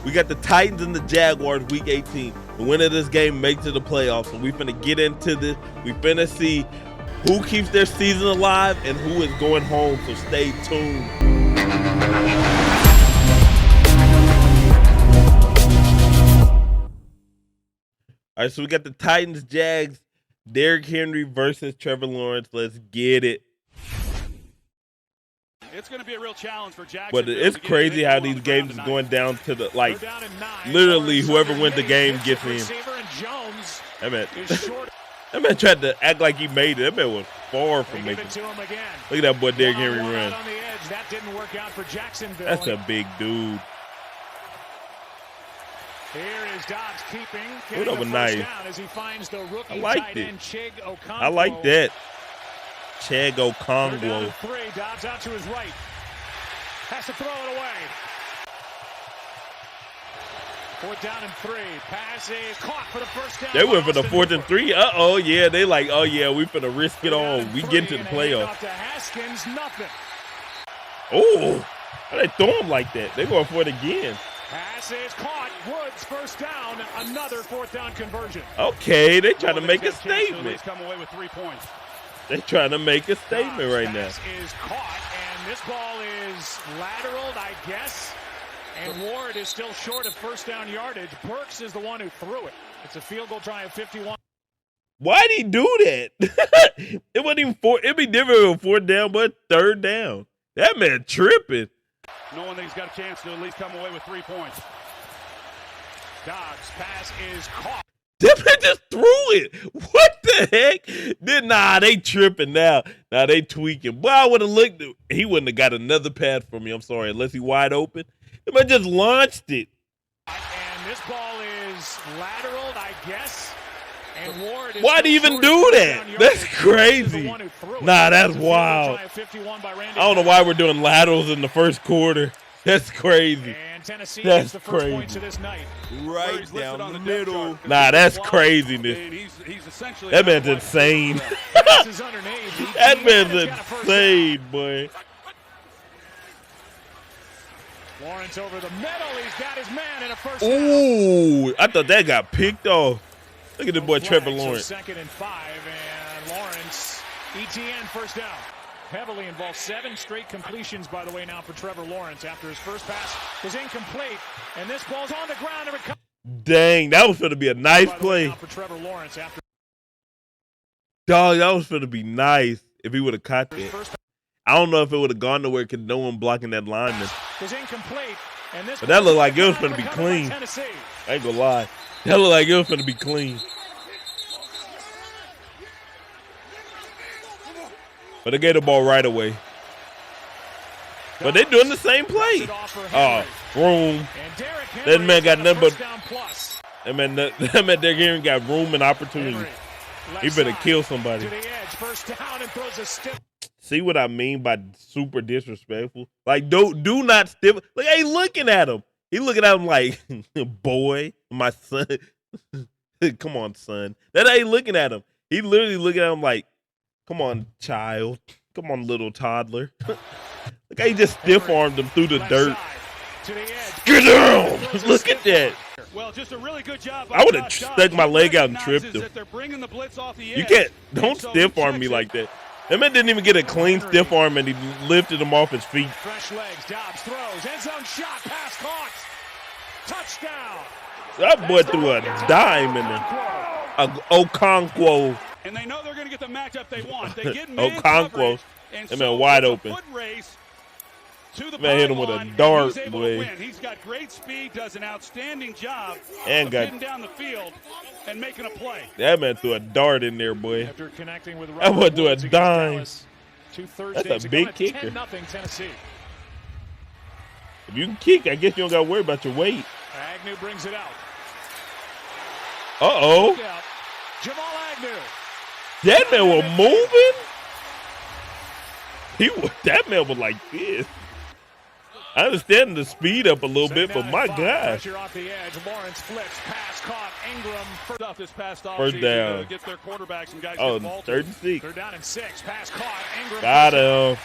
We got the Titans and the Jaguars week 18. The winner of this game makes it to the playoffs. So we finna get into this. We finna see who keeps their season alive and who is going home. So stay tuned. All right, so we got the Titans, Jags, Derrick Henry versus Trevor Lawrence. Let's get it. It's going to be a real challenge for Jacksonville. But it's crazy how these games is going down to the, like, literally whoever wins the game gets in. That man tried to act like he made it. That man was far from making it. Look at that boy Derrick Henry run. That didn't work out for Jacksonville. That's a big dude. Here is Dobbs keeping. Oh, that was nice. As he finds the rookie I liked tight it. end, I like that. Chig Okongwu. Three. Dobbs out to his right. Has to throw it away. 4th down and 3. Pass is caught for the first down. They went for the 4th and 3. Uh-oh, yeah. They like, oh, yeah, we finna risk it all. We get to the playoffs. Haskins, nothing. Oh, how they throw him like that? They going for it again. Pass is caught. Woods, 1st down. Another 4th down conversion. Okay, they trying to make a statement. Come away with 3 points. They trying to make a statement right now. Pass is caught, and this ball is lateraled, I guess. And Ward is still short of 1st down yardage. Burks is the one who threw it. It's a field goal try of 51. Why'd he do that? It wasn't even it'd be different with 4th down, but 3rd down. That man tripping. Knowing that he's got a chance to at least come away with 3 points. Dobbs pass is caught. That man just threw it. What the heck? Nah, they tripping now. Nah, they tweaking. Boy, I would have looked. He wouldn't have got another pass from me. I'm sorry, unless he wide open. That man just launched it. And this ball is lateraled, I guess. And Ward is Why'd he even do that? That's crazy. Nah, that's wild. I don't know why we're doing laterals in the first quarter. That's crazy. Tennessee that's the first crazy. Points of this night. Right down the middle. Nah, that's craziness. That man's insane. That man's insane, boy. Lawrence over the middle. He's got his man in a first. Ooh, I thought that got picked off. Look at the boy Trevor Lawrence. So 2nd and 5, and Lawrence, ETN 1st down. Heavily involved. 7 straight completions, by the way, now for Trevor Lawrence after his first pass was incomplete, and this ball's on the ground and recovered. Dang, that was going to be a nice play. For Trevor Lawrence after. Dog, that was going to be nice if he would have caught that. I don't know if it would have gone nowhere because no one blocking that lineman. Was incomplete, and this but that looked like it was going to be clean. I ain't going to lie. That looked like it was going to be clean. But they gave the ball right away. But they doing the same play. Oh, room. That man got nothing but. That man Derrick Henry got room and opportunity. He better kill somebody. See what I mean by super disrespectful? Like, do not stiff. Like, hey, looking at him. He looking at him like, boy, my son. Come on, son. That ain't looking at him. He literally looking at him like, come on, child. Come on, little toddler. Look how he just stiff-armed him through the dirt. Get down! Look at that. Well, just a really good job. I would have stuck my leg out and tripped him. You can't. Don't stiff-arm me like that. That man didn't even get a clean stiff-arm, and he lifted him off his feet. Fresh legs. Dobbs throws. End zone shot. Pass caught. Touchdown. That boy threw a dime in there. Okongwu. And they know they're going to get the matchup they want. They get man coverage. That man wide open. Man hit him with a dart, boy. He's got great speed, does an outstanding job and of getting down the field and making a play. That man threw a dart in there, boy. After connecting with that boy threw a dime. That's a big kicker. 10-0 Tennessee. If you can kick, I guess you don't got to worry about your weight. Agnew brings it out. Uh-oh. Jamal Agnew. That man was moving. That man was like this. I understand the speed up a little bit, but my gosh. Off the edge. Lawrence flips, pass caught. Ingram first down. Get their quarterbacks and guys 3rd and 6. 3rd down and 6. Pass caught. Ingram got him.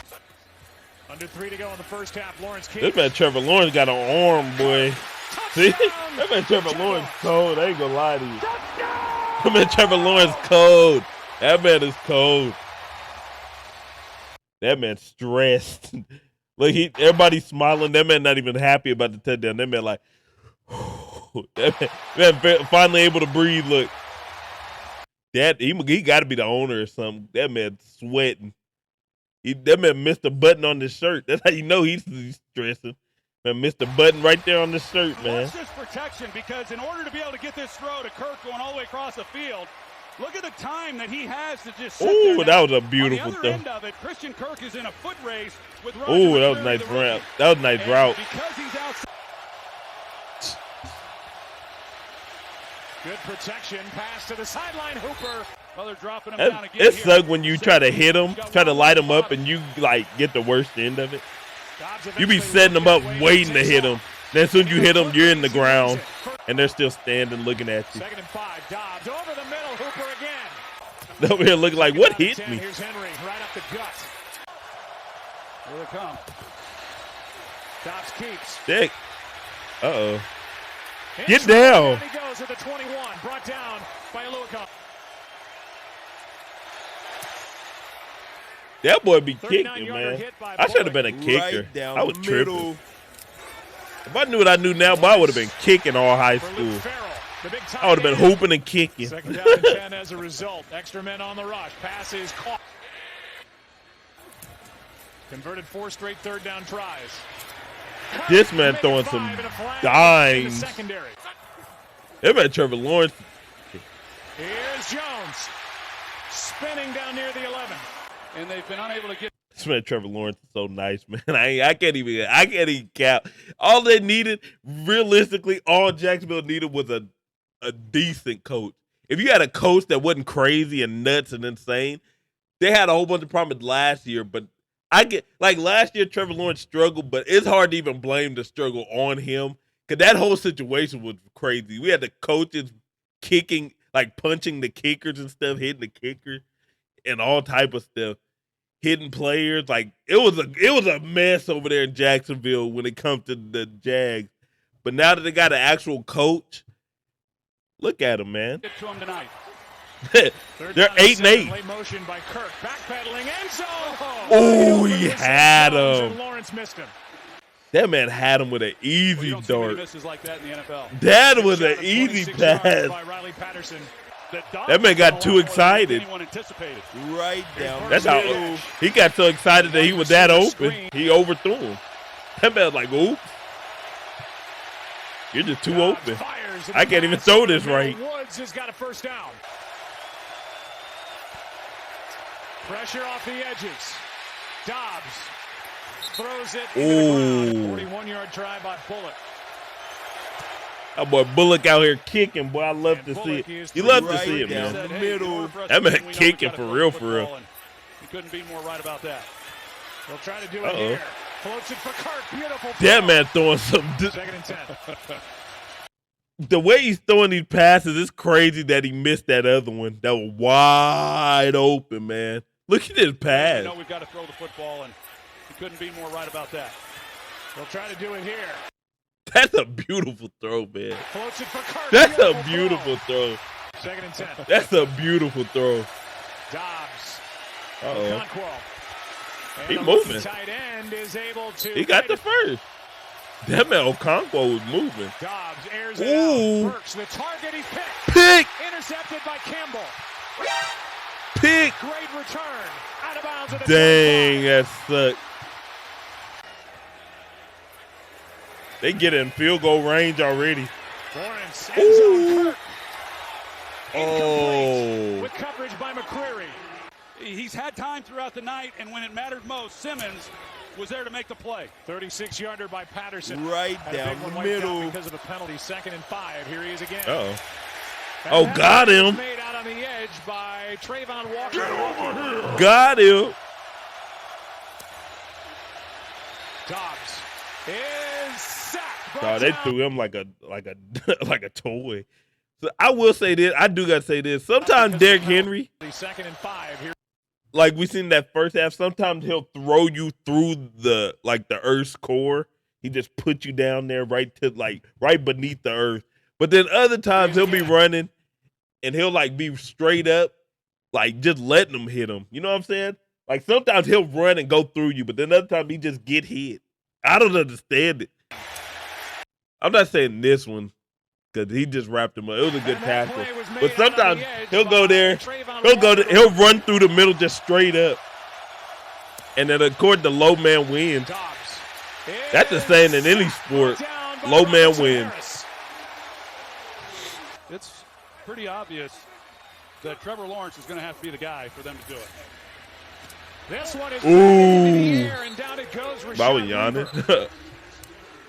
Under 3 to go in the first half. Lawrence kicks. This man Trevor Lawrence got an arm, boy. See? Touchdown, That man Trevor Jaguars. Lawrence cold. I ain't gonna lie to you. Touchdown. That man Trevor Lawrence cold. That man is cold. That man stressed. Look, everybody's smiling. That man not even happy about the touchdown. That man like, that man finally able to breathe. Look, he got to be the owner or something. That man sweating. That man missed a button on his shirt. That's how you know he's stressing. Man missed a button right there on the shirt, man. Watch this protection, because in order to be able to get this throw to Kirk going all the way across the field, look at the time that he has to just sit Ooh, there. that was a beautiful on the other throw. end of it, Christian Kirk is in a foot race with Roger. Ooh, that was a McCreary, nice the rookie. route. That was a nice And route. because he's outside. Good protection. Pass to the sideline. Hooper. Well, they're dropping him down again It here. sucks when you try to hit him, try to light him up, and you like get the worst end of it. You be setting them up, waiting to hit him. Then as soon as you hit them, you're in the ground, and they're still standing looking at you. 2nd and 5. Dobbs over the middle. Hooper again. Over here looking like, what hit me? Here's Henry right up the gut. Here they come. Dobbs keeps. Dick. Uh-oh. Get down. He goes at the 21. Brought down by Aluakon. That boy be kicking, 39-yarder man. hit by I should have Bullock. been a kicker. Right down I was the tripping. middle. If I knew what I knew now, boy, I would have been kicking all high For school. Luke Farrell, the big tight I would have been end. hooping and kicking. 2nd down and 10 as a result. Extra men on the rush. Pass is caught. Converted 4 straight 3rd down tries. This man Make it throwing 5 some and a flag in the dimes. secondary. That man Trevor Lawrence. Here's Jones. Spinning down near the 11. And they've been unable to get. This man Trevor Lawrence is so nice, man. I can't even count. All they needed, realistically, all Jacksonville needed was a decent coach. If you had a coach that wasn't crazy and nuts and insane, they had a whole bunch of problems last year. But I get like last year, Trevor Lawrence struggled, but it's hard to even blame the struggle on him because that whole situation was crazy. We had the coaches kicking, like punching the kickers and stuff, hitting the kickers, and all type of stuff. Hitting players, like it was a mess over there in Jacksonville when it comes to the Jags. But now that they got an actual coach, look at them, man. Get to him tonight. Third They're down and 8-8. Late motion by Kirk. Backpedaling end zone. Oh, he had And him. Lawrence missed him. That man had him with an Well, you easy don't see many dart. misses like that in the NFL. That was Good an shot of easy 26 yards pass. by Riley Patterson. That man got too excited. Anyone anticipated. Right down That's the how middle. he got so excited that he was that open. He overthrew him. That man was like, oops. You're just too Dobbs open. fires, and I the can't even pass throw to this the middle. right. Woods has got a first down. Pressure off the edges. Dobbs throws it into the ground. Ooh. 41-yard try by Bullock. That boy Bullock out here kicking, boy. I love And to see Bullock it. is You love to right see it, down man. the middle. That man kicking for real, for real. He couldn't be more right about that. They'll try to do it Uh-oh. here. Floats it for Kirk. Beautiful. That throw. man throwing some. 2nd and 10. The way he's throwing these passes is crazy that he missed that other one. That was wide open, man. Look at this pass. You know we've got to throw the football, and he couldn't be more right about that. They'll try to do it here. That's a beautiful throw, man. Floats it for Kirk. That's a beautiful throw. 2nd and 10. That's a beautiful throw. Dobbs. Uh-oh. Conquo. And He the moving. rookie tight end is able to. He got find the it. first. That man Okonkwo was moving. Dobbs airs it Ooh. out. Burks the target. He's picked. Pick! Intercepted by Campbell. Pick! Great return. Out of bounds at the Dang, 25. that sucked. They get in field goal range already. Lawrence, end zone. Kirk. Oh. Incomplete. With coverage by McCreary. He's had time throughout the night, and when it mattered most, Simmons was there to make the play. 36-yarder by Patterson. Right Had a down big one the wiped out middle. because of a penalty. 2nd and 5. Here he is again. Uh-oh. And Oh, that got was him. Made out on the edge by Trayvon Walker. Got him. Dobbs is sacked. Oh, they threw him like a like a toy. So I will say this. I do gotta say this. Sometimes Derrick Henry, 2nd and 5. Here. like we seen that first half, sometimes he'll throw you through the Earth's core. He just put you down there right beneath the earth. But then other times he'll be running and he'll like be straight up, like just letting them hit him. You know what I'm saying? Like sometimes he'll run and go through you, but then other times he just get hit. I don't understand it. I'm not saying this one because he just wrapped him up. It was a good tackle. But sometimes he'll go there, he'll run through the middle just straight up. And then according to low man wins. That's the saying in any sport. Low man wins. It's pretty obvious that Trevor Lawrence is going to have to be the guy for them to do it. This one is in the air, and down it goes. I was yawning. That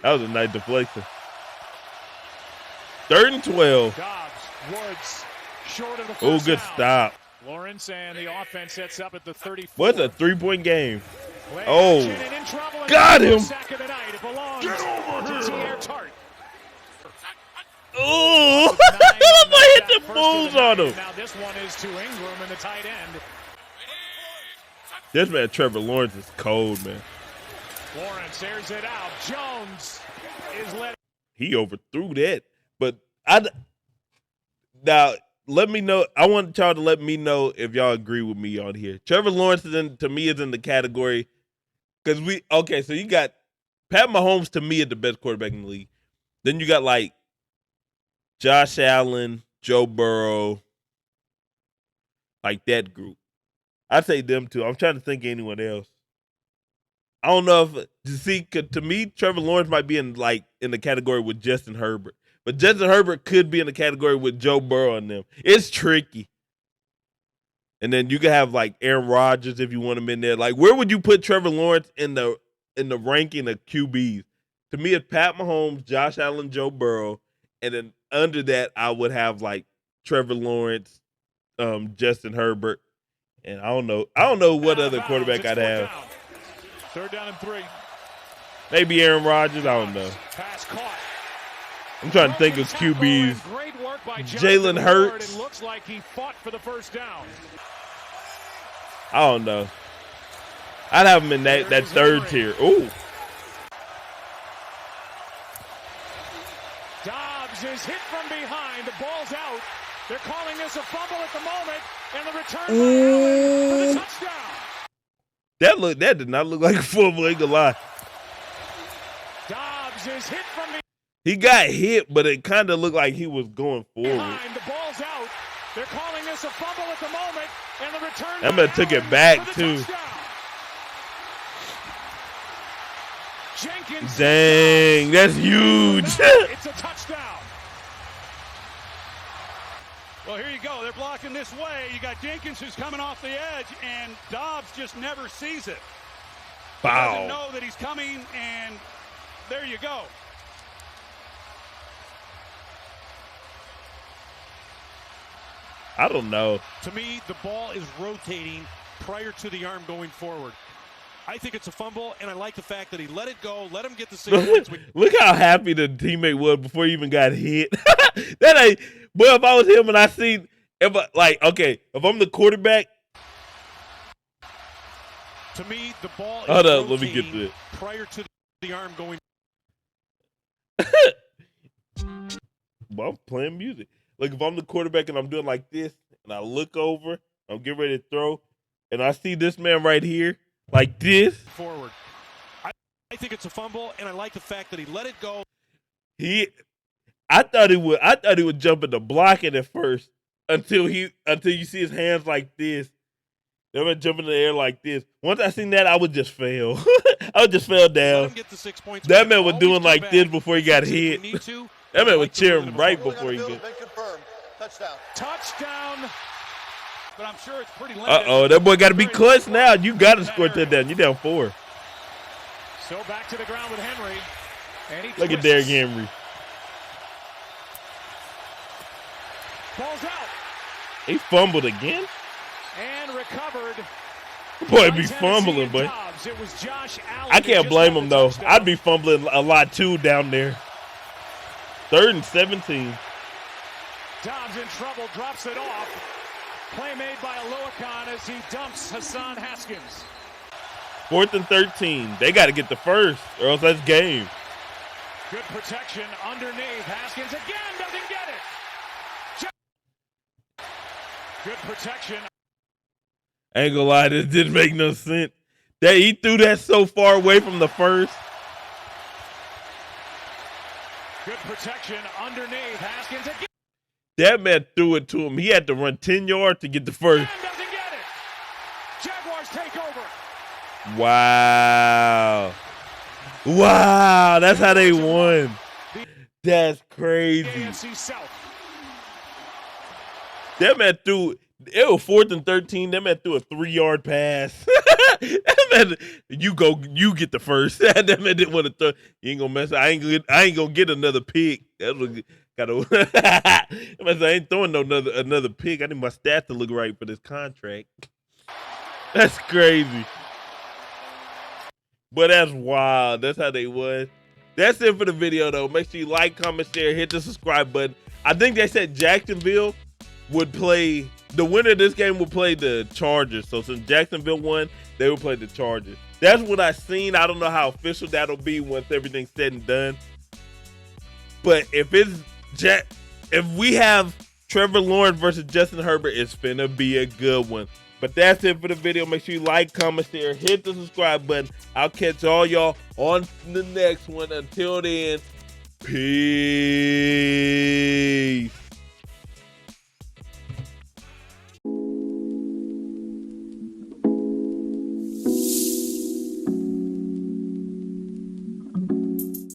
was a nice deflection. 3rd and 12. Dobbs, Woods, short of the first Oh, good down. stop. Lawrence and the offense sets up at the 34. What's a 3-point game? Play Oh, action and in trouble, and got him. Sack of the night. It belongs to T.R. Tart. Oh, I hit the fools on him. Now this one is to Ingram and the tight end. This man, Trevor Lawrence, is cold, man. Lawrence airs it out. Jones is let. He overthrew that. But now let me know. I want y'all to let me know if y'all agree with me on here. Trevor Lawrence is in the category because so you got Pat Mahomes to me is the best quarterback in the league. Then you got like Josh Allen, Joe Burrow, like that group. I'd say them two. I'm trying to think of anyone else. I don't know to me, Trevor Lawrence might be in the category with Justin Herbert. But Justin Herbert could be in the category with Joe Burrow and them. It's tricky. And then you could have like Aaron Rodgers if you want him in there. Like, where would you put Trevor Lawrence in the ranking of QBs? To me, it's Pat Mahomes, Josh Allen, Joe Burrow, and then under that, I would have like Trevor Lawrence, Justin Herbert, and I don't know what other quarterback I'd have. 3rd down and 3. Maybe Aaron Rodgers. I don't know. Pass caught. I'm trying to think of QBs. Jalen Hurts. It looks like he fought for the first down. I don't know. I'd have him in that third tier. Ooh. Dobbs is hit from behind. The ball's out. They're calling this a fumble at the moment, and the return by Allen for the touchdown. That did not look like a fumble. Ain't gonna lie. Dobbs is hit from behind. He got hit, but it kind of looked like he was going forward. The ball's out. They're calling this a fumble at the moment, and the return. That man took it back too. Jenkins. Dang, that's huge. It's a touchdown. Well, here you go. They're blocking this way. You got Jenkins who's coming off the edge, and Dobbs just never sees it. Wow. He doesn't know that he's coming, and there you go. I don't know. To me, the ball is rotating prior to the arm going forward. I think it's a fumble, and I like the fact that he let it go, let him get the 6 points. Look how happy the teammate was before he even got hit. That ain't. Well, if I was him and I seen, if I'm the quarterback. To me, the ball is hold up, let me get this. Prior to the arm going. Well, I'm playing music. Like if I'm the quarterback and I'm doing like this, and I look over, I'm getting ready to throw, and I see this man right here, like this. Forward. I think it's a fumble, and I like the fact that he let it go. I thought he would jump into blocking at first until you see his hands like this. Then I jump in the air like this. Once I seen that, I would just fail. I would just fell down. Get the 6 points. That man was doing like this before he got hit. That man was cheering right before he got. Touchdown. But I'm sure it's pretty limited. Uh-oh, that boy got to be clutch now. You got to score a touchdown. You're down 4. So back to the ground with Henry. And he Look at Derrick Henry. Ball's out. He fumbled again? And recovered. Boy, be fumbling, boy. It was Josh Allen. I can't blame him, though. I'd be fumbling a lot, too, down there. 3rd and 17. Dobbs in trouble, drops it off. Play made by Aloakon as he dumps Hassan Haskins. 4th and 13. They got to get the first, or else that's game. Good protection underneath. Haskins again doesn't get it. Good protection. I ain't gonna lie, this didn't make no sense. That he threw that so far away from the first. Good protection underneath. Haskins again. That man threw it to him. He had to run 10 yards to get the first. Again doesn't get it. Jaguars take over. Wow. Wow, that's how they won. That's crazy. AFC South. That man threw, it was 4th and 13. That man threw a 3-yard pass. That man, you get the first. That man didn't want to throw. You ain't gonna mess. I ain't gonna get another pick. That's what gotta. I ain't throwing another pick. I need my stats to look right for this contract. That's crazy. But that's wild. That's how they won. That's it for the video, though. Make sure you like, comment, share, hit the subscribe button. I think they said Jacksonville would play, the winner of this game would play the Chargers. So since Jacksonville won, they would play the Chargers. That's what I seen. I don't know how official that'll be once everything's said and done. But if we have Trevor Lawrence versus Justin Herbert, it's finna be a good one. But that's it for the video. Make sure you like, comment, share, hit the subscribe button. I'll catch all y'all on the next one. Until then, peace.